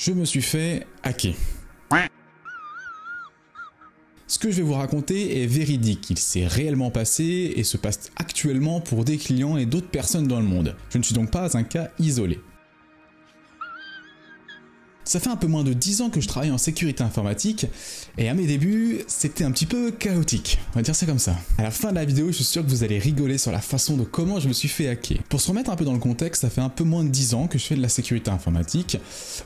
Je me suis fait hacker. Ce que je vais vous raconter est véridique, il s'est réellement passé et se passe actuellement pour des clients et d'autres personnes dans le monde. Je ne suis donc pas un cas isolé. Ça fait un peu moins de 10 ans que je travaille en sécurité informatique et à mes débuts, c'était un petit peu chaotique, on va dire ça comme ça. À la fin de la vidéo, je suis sûr que vous allez rigoler sur la façon de comment je me suis fait hacker. Pour se remettre un peu dans le contexte, ça fait un peu moins de 10 ans que je fais de la sécurité informatique.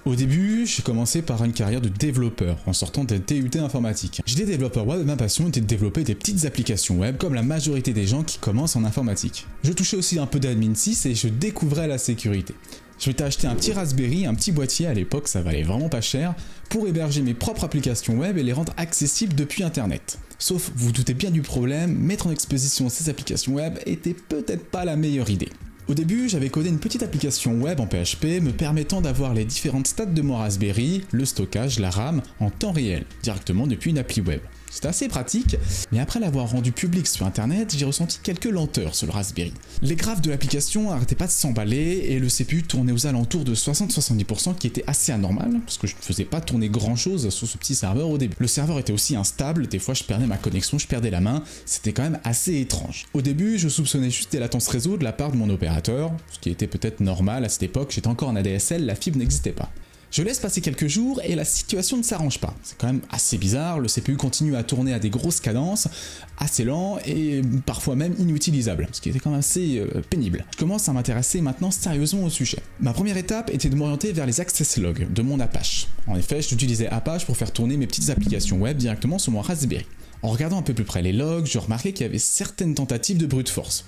Au début, j'ai commencé par une carrière de développeur en sortant des DUT informatique. J'étais développeur web et ma passion était de développer des petites applications web comme la majorité des gens qui commencent en informatique. Je touchais aussi un peu d'admin 6 et je découvrais la sécurité. Je m'étais acheté un petit Raspberry, un petit boîtier à l'époque, ça valait vraiment pas cher, pour héberger mes propres applications web et les rendre accessibles depuis internet. Sauf, vous vous doutez bien du problème, mettre en exposition ces applications web était peut-être pas la meilleure idée. Au début, j'avais codé une petite application web en PHP me permettant d'avoir les différentes stats de mon Raspberry, le stockage, la RAM, en temps réel, directement depuis une appli web. C'était assez pratique, mais après l'avoir rendu public sur internet, j'ai ressenti quelques lenteurs sur le Raspberry. Les graphes de l'application n'arrêtaient pas de s'emballer et le CPU tournait aux alentours de 60-70%, qui était assez anormal, parce que je ne faisais pas tourner grand chose sur ce petit serveur au début. Le serveur était aussi instable, des fois je perdais ma connexion, je perdais la main, c'était quand même assez étrange. Au début, je soupçonnais juste des latences réseau de la part de mon opérateur, ce qui était peut-être normal à cette époque, j'étais encore en ADSL, la fibre n'existait pas. Je laisse passer quelques jours et la situation ne s'arrange pas. C'est quand même assez bizarre, le CPU continue à tourner à des grosses cadences, assez lent et parfois même inutilisable, ce qui était quand même assez pénible. Je commence à m'intéresser maintenant sérieusement au sujet. Ma première étape était de m'orienter vers les access logs de mon Apache. En effet, j'utilisais Apache pour faire tourner mes petites applications web directement sur mon Raspberry. En regardant un peu plus près les logs, je remarquais qu'il y avait certaines tentatives de brute force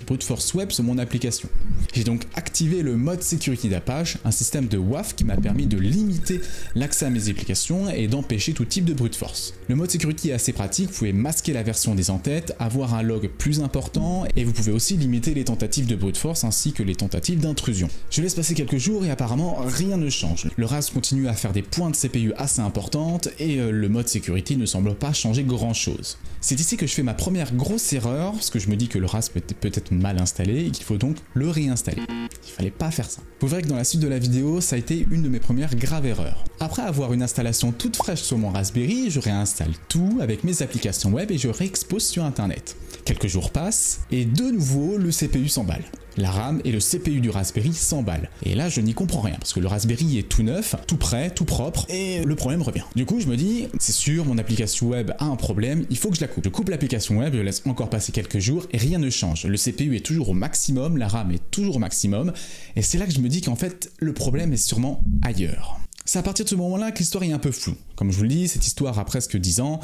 web sur mon application. J'ai donc activé le mode sécurité d'Apache, un système de WAF qui m'a permis de limiter l'accès à mes applications et d'empêcher tout type de brute force. Le mode sécurité est assez pratique, vous pouvez masquer la version des entêtes, avoir un log plus important et vous pouvez aussi limiter les tentatives de brute force ainsi que les tentatives d'intrusion. Je laisse passer quelques jours et apparemment rien ne change. Le RAS continue à faire des pointes CPU assez importantes et le mode sécurité ne semble pas changer grand chose. C'est ici que je fais ma première grosse erreur, parce que je me dis que le RAS était peut-être mal installé et qu'il faut donc le réinstaller. Il fallait pas faire ça. Vous verrez que dans la suite de la vidéo, ça a été une de mes premières graves erreurs. Après avoir une installation toute fraîche sur mon Raspberry, je réinstalle tout avec mes applications web et je réexpose sur internet. Quelques jours passent et de nouveau le CPU s'emballe. La RAM et le CPU du Raspberry s'emballent. Et là, je n'y comprends rien, parce que le Raspberry est tout neuf, tout prêt, tout propre, et le problème revient. Du coup, je me dis, c'est sûr, mon application web a un problème, il faut que je la coupe. Je coupe l'application web, je laisse encore passer quelques jours, et rien ne change. Le CPU est toujours au maximum, la RAM est toujours au maximum, et c'est là que je me dis qu'en fait, le problème est sûrement ailleurs. C'est à partir de ce moment-là que l'histoire est un peu floue. Comme je vous le dis, cette histoire a presque 10 ans,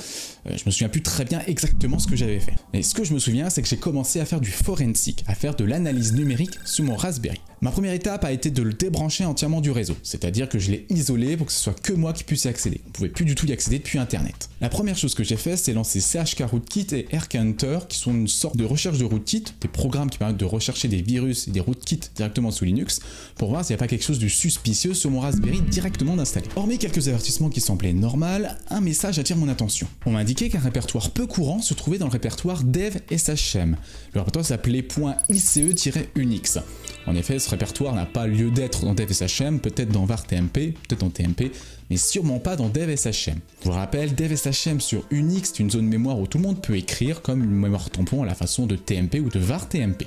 je me souviens plus très bien exactement ce que j'avais fait. Mais ce que je me souviens, c'est que j'ai commencé à faire du forensic, à faire de l'analyse numérique sur mon Raspberry. Ma première étape a été de le débrancher entièrement du réseau, c'est-à-dire que je l'ai isolé pour que ce soit que moi qui puisse y accéder. On ne pouvait plus du tout y accéder depuis internet. La première chose que j'ai fait, c'est lancer CHK-Rootkit et RKHunter, qui sont une sorte de recherche de rootkit, des programmes qui permettent de rechercher des virus et des rootkits directement sous Linux, pour voir s'il n'y a pas quelque chose de suspicieux sur mon Raspberry directement d'installer. Hormis quelques avertissements qui semblaient normal, un message attire mon attention. On m'a indiqué qu'un répertoire peu courant se trouvait dans le répertoire dev/shm. Le répertoire s'appelait .ice-unix. En effet, ce répertoire n'a pas lieu d'être dans dev/shm, peut-être dans var-tmp, peut-être dans tmp, mais sûrement pas dans dev/shm. Je vous rappelle, dev/shm sur Unix, c'est une zone mémoire où tout le monde peut écrire comme une mémoire tampon à la façon de tmp ou de var-tmp.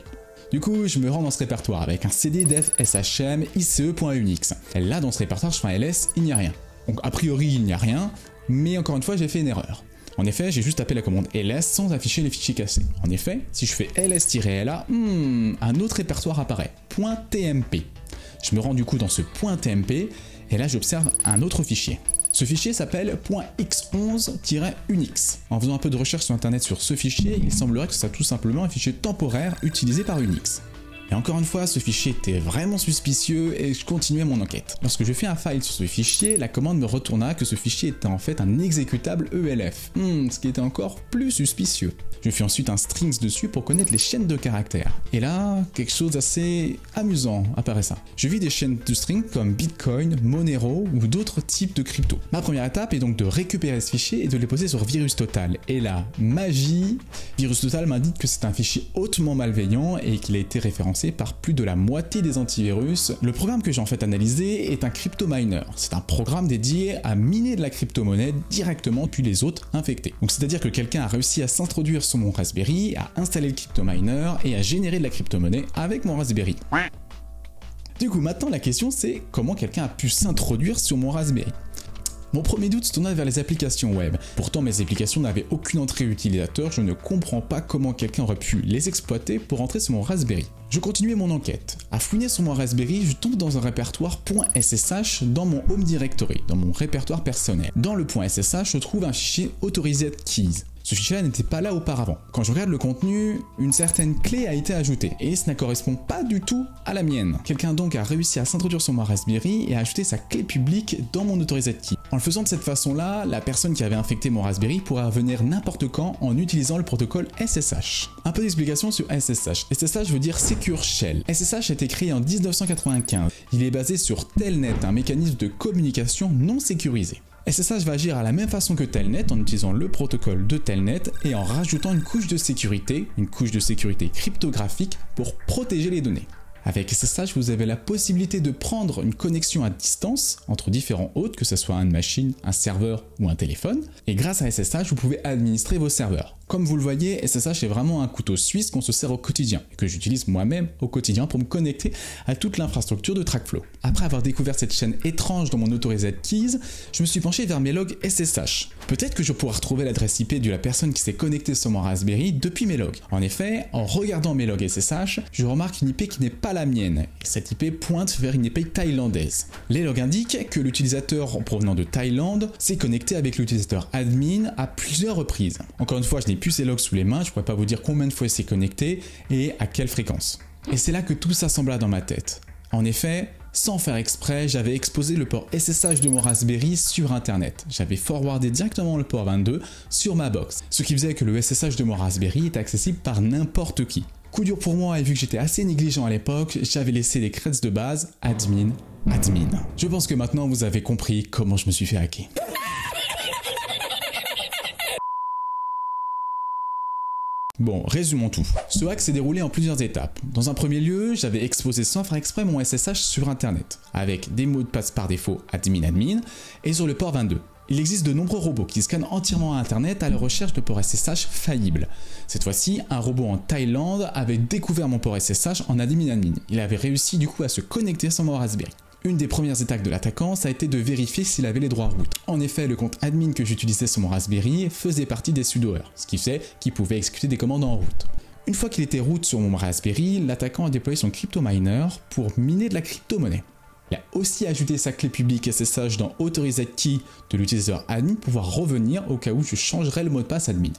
Du coup, je me rends dans ce répertoire avec un cd dev/shm ice.unix. Là, dans ce répertoire, je fais un ls, il n'y a rien. Donc a priori il n'y a rien, mais encore une fois j'ai fait une erreur. En effet, j'ai juste tapé la commande ls sans afficher les fichiers cassés. En effet, si je fais ls-la, un autre répertoire apparaît, .tmp. Je me rends du coup dans ce .tmp, et là j'observe un autre fichier. Ce fichier s'appelle .x11-unix. En faisant un peu de recherche sur internet sur ce fichier, il semblerait que ce soit tout simplement un fichier temporaire utilisé par Unix. Et encore une fois, ce fichier était vraiment suspicieux et je continuais mon enquête. Lorsque je fais un file sur ce fichier, la commande me retourna que ce fichier était en fait un exécutable ELF, ce qui était encore plus suspicieux. Je fais ensuite un strings dessus pour connaître les chaînes de caractères. Et là, quelque chose d'assez amusant apparaît ça. Je vis des chaînes de strings comme Bitcoin, Monero ou d'autres types de crypto. Ma première étape est donc de récupérer ce fichier et de les poser sur VirusTotal. Et là, magie, VirusTotal m'indique que c'est un fichier hautement malveillant et qu'il a été référencé influencé par plus de la moitié des antivirus. Le programme que j'ai en fait analysé est un cryptominer. C'est un programme dédié à miner de la crypto-monnaie directement depuis les autres infectés. Donc c'est-à-dire que quelqu'un a réussi à s'introduire sur mon Raspberry, à installer le cryptominer et à générer de la crypto-monnaie avec mon Raspberry. Du coup, maintenant la question c'est comment quelqu'un a pu s'introduire sur mon Raspberry. Mon premier doute se tournait vers les applications web. Pourtant, mes applications n'avaient aucune entrée utilisateur, je ne comprends pas comment quelqu'un aurait pu les exploiter pour entrer sur mon Raspberry. Je continuais mon enquête. À fouiner sur mon Raspberry, je tombe dans un répertoire .ssh dans mon Home Directory, dans mon répertoire personnel. Dans le .ssh, je trouve un fichier Authorized Keys. Ce fichier-là n'était pas là auparavant. Quand je regarde le contenu, une certaine clé a été ajoutée et ça ne correspond pas du tout à la mienne. Quelqu'un donc a réussi à s'introduire sur mon Raspberry et a ajouté sa clé publique dans mon Authorized Key. En le faisant de cette façon-là, la personne qui avait infecté mon Raspberry pourra revenir n'importe quand en utilisant le protocole SSH. Un peu d'explication sur SSH. SSH veut dire Secure Shell. SSH a été créé en 1995. Il est basé sur Telnet, un mécanisme de communication non sécurisé. SSH va agir à la même façon que Telnet en utilisant le protocole de Telnet et en rajoutant une couche de sécurité cryptographique pour protéger les données. Avec SSH, vous avez la possibilité de prendre une connexion à distance entre différents hôtes, que ce soit une machine, un serveur ou un téléphone, et grâce à SSH, vous pouvez administrer vos serveurs. Comme vous le voyez, SSH est vraiment un couteau suisse qu'on se sert au quotidien, et que j'utilise moi-même au quotidien pour me connecter à toute l'infrastructure de TrackFlow. Après avoir découvert cette chaîne étrange dans mon Authorized Keys, je me suis penché vers mes logs SSH. Peut-être que je pourrais retrouver l'adresse IP de la personne qui s'est connectée sur mon Raspberry depuis mes logs. En effet, en regardant mes logs SSH, je remarque une IP qui n'est pas la mienne, et cette IP pointe vers une IP thaïlandaise. Les logs indiquent que l'utilisateur provenant de Thaïlande s'est connecté avec l'utilisateur admin à plusieurs reprises. Encore une fois, je n'ai plus ces logs sous les mains, je ne pourrais pas vous dire combien de fois il s'est connecté et à quelle fréquence. Et c'est là que tout s'assembla dans ma tête. En effet, sans faire exprès, j'avais exposé le port SSH de mon Raspberry sur internet. J'avais forwardé directement le port 22 sur ma box, ce qui faisait que le SSH de mon Raspberry était accessible par n'importe qui. Coup dur pour moi, et vu que j'étais assez négligent à l'époque, j'avais laissé les creds de base admin. Je pense que maintenant vous avez compris comment je me suis fait hacker. Bon, résumons tout. Ce hack s'est déroulé en plusieurs étapes. Dans un premier lieu, j'avais exposé sans faire exprès mon SSH sur internet, avec des mots de passe par défaut admin, et sur le port 22. Il existe de nombreux robots qui scannent entièrement internet à la recherche de ports SSH faillibles. Cette fois-ci, un robot en Thaïlande avait découvert mon port SSH en admin. Il avait réussi du coup à se connecter sur mon Raspberry. Une des premières attaques de l'attaquant, ça a été de vérifier s'il avait les droits root. En effet, le compte admin que j'utilisais sur mon Raspberry faisait partie des sudoers, ce qui fait qu'il pouvait exécuter des commandes en root. Une fois qu'il était root sur mon Raspberry, l'attaquant a déployé son cryptominer pour miner de la crypto-monnaie. Il a aussi ajouté sa clé publique SSH dans Authorized Key de l'utilisateur admin pour pouvoir revenir au cas où je changerais le mot de passe admin.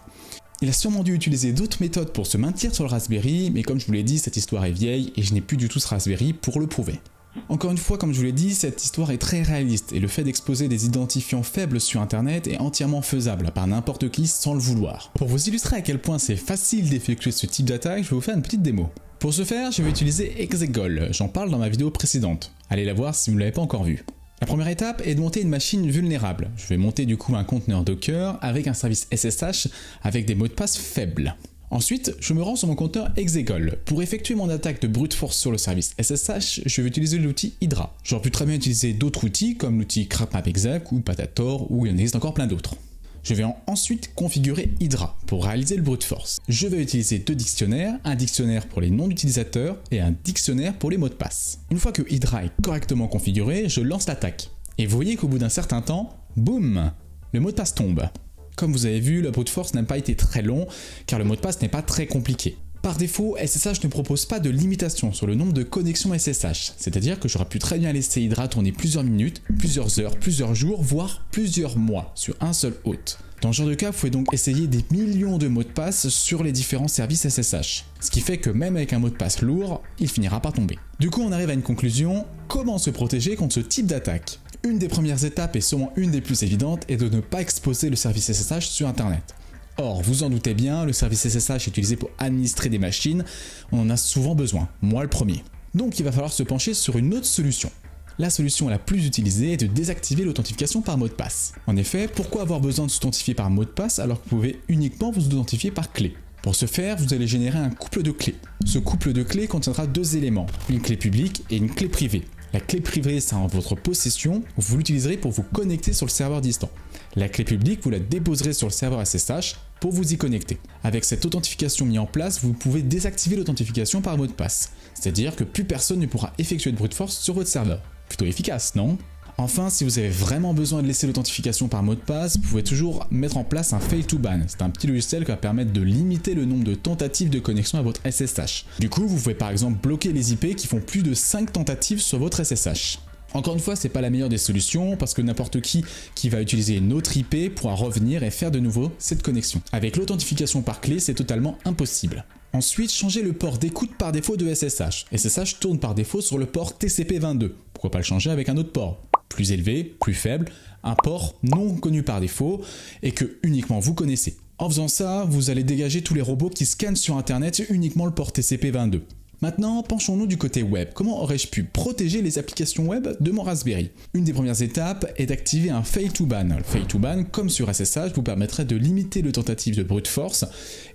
Il a sûrement dû utiliser d'autres méthodes pour se maintenir sur le Raspberry, mais comme je vous l'ai dit, cette histoire est vieille et je n'ai plus du tout ce Raspberry pour le prouver. Encore une fois, comme je vous l'ai dit, cette histoire est très réaliste et le fait d'exposer des identifiants faibles sur internet est entièrement faisable par n'importe qui sans le vouloir. Pour vous illustrer à quel point c'est facile d'effectuer ce type d'attaque, je vais vous faire une petite démo. Pour ce faire, je vais utiliser Exegol, j'en parle dans ma vidéo précédente. Allez la voir si vous ne l'avez pas encore vue. La première étape est de monter une machine vulnérable. Je vais monter du coup un conteneur Docker avec un service SSH avec des mots de passe faibles. Ensuite, je me rends sur mon conteneur Exegol. Pour effectuer mon attaque de brute force sur le service SSH, je vais utiliser l'outil Hydra. J'aurais pu très bien utiliser d'autres outils comme l'outil CrapMapExec ou Patator ou il en existe encore plein d'autres. Je vais ensuite configurer Hydra pour réaliser le brute force. Je vais utiliser deux dictionnaires, un dictionnaire pour les noms d'utilisateurs et un dictionnaire pour les mots de passe. Une fois que Hydra est correctement configuré, je lance l'attaque. Et vous voyez qu'au bout d'un certain temps, boum, le mot de passe tombe. Comme vous avez vu, le brute force n'a pas été très long car le mot de passe n'est pas très compliqué. Par défaut, SSH ne propose pas de limitation sur le nombre de connexions SSH, c'est-à-dire que j'aurais pu très bien laisser Hydra tourner plusieurs minutes, plusieurs heures, plusieurs jours, voire plusieurs mois sur un seul hôte. Dans ce genre de cas, vous pouvez donc essayer des millions de mots de passe sur les différents services SSH. Ce qui fait que même avec un mot de passe lourd, il finira par tomber. Du coup, on arrive à une conclusion, comment se protéger contre ce type d'attaque ? Une des premières étapes et sûrement une des plus évidentes est de ne pas exposer le service SSH sur internet. Or, vous en doutez bien, le service SSH est utilisé pour administrer des machines, on en a souvent besoin, moi le premier. Donc il va falloir se pencher sur une autre solution. La solution la plus utilisée est de désactiver l'authentification par mot de passe. En effet, pourquoi avoir besoin de s'authentifier par mot de passe alors que vous pouvez uniquement vous authentifier par clé ? Pour ce faire, vous allez générer un couple de clés. Ce couple de clés contiendra deux éléments, une clé publique et une clé privée. La clé privée sera en votre possession, vous l'utiliserez pour vous connecter sur le serveur distant. La clé publique, vous la déposerez sur le serveur SSH pour vous y connecter. Avec cette authentification mise en place, vous pouvez désactiver l'authentification par mot de passe. C'est-à-dire que plus personne ne pourra effectuer de brute force sur votre serveur. Plutôt efficace, non ? Enfin, si vous avez vraiment besoin de laisser l'authentification par mot de passe, vous pouvez toujours mettre en place un fail to ban. C'est un petit logiciel qui va permettre de limiter le nombre de tentatives de connexion à votre SSH. Du coup, vous pouvez par exemple bloquer les IP qui font plus de 5 tentatives sur votre SSH. Encore une fois, c'est pas la meilleure des solutions parce que n'importe qui va utiliser une autre IP pourra revenir et faire de nouveau cette connexion. Avec l'authentification par clé, c'est totalement impossible. Ensuite, changez le port d'écoute par défaut de SSH. SSH tourne par défaut sur le port TCP22. Pourquoi pas le changer avec un autre port plus élevé, plus faible, un port non connu par défaut et que uniquement vous connaissez. En faisant ça, vous allez dégager tous les robots qui scannent sur internet uniquement le port TCP22. Maintenant, penchons-nous du côté web. Comment aurais-je pu protéger les applications web de mon Raspberry? Une des premières étapes est d'activer un fail to ban. Le fail to ban, comme sur SSH, vous permettrait de limiter le tentative de brute force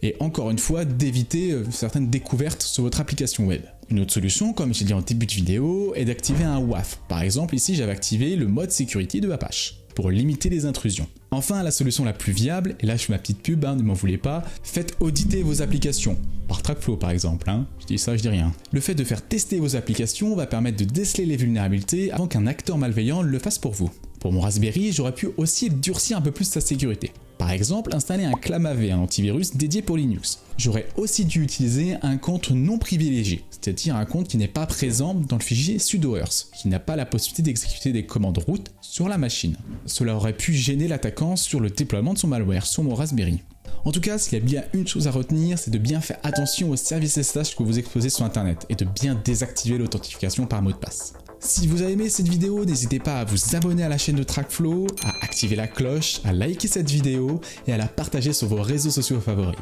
et encore une fois d'éviter certaines découvertes sur votre application web. Une autre solution, comme j'ai dit en début de vidéo, est d'activer un WAF. Par exemple, ici j'avais activé le mode security de Apache pour limiter les intrusions. Enfin, la solution la plus viable, et là je fais ma petite pub, ne m'en voulez pas, faites auditer vos applications. Par TrackFlow par exemple, je dis ça, je dis rien. Le fait de faire tester vos applications va permettre de déceler les vulnérabilités avant qu'un acteur malveillant le fasse pour vous. Pour mon Raspberry, j'aurais pu aussi durcir un peu plus sa sécurité. Par exemple, installer un ClamAV, un antivirus dédié pour Linux. J'aurais aussi dû utiliser un compte non privilégié, c'est-à-dire un compte qui n'est pas présent dans le fichier sudoers, qui n'a pas la possibilité d'exécuter des commandes root sur la machine. Cela aurait pu gêner l'attaquant sur le déploiement de son malware sur mon Raspberry. En tout cas, s'il y a bien une chose à retenir, c'est de bien faire attention aux services SSH que vous exposez sur internet et de bien désactiver l'authentification par mot de passe. Si vous avez aimé cette vidéo, n'hésitez pas à vous abonner à la chaîne de TrackFlow, à activer la cloche, à liker cette vidéo et à la partager sur vos réseaux sociaux favoris.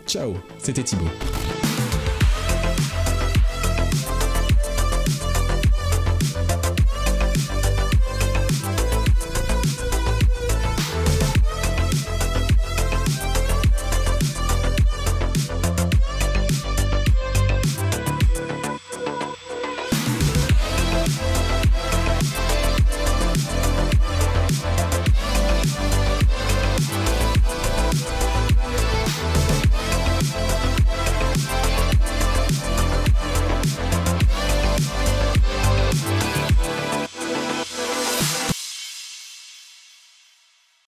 Ciao, c'était Thibaut.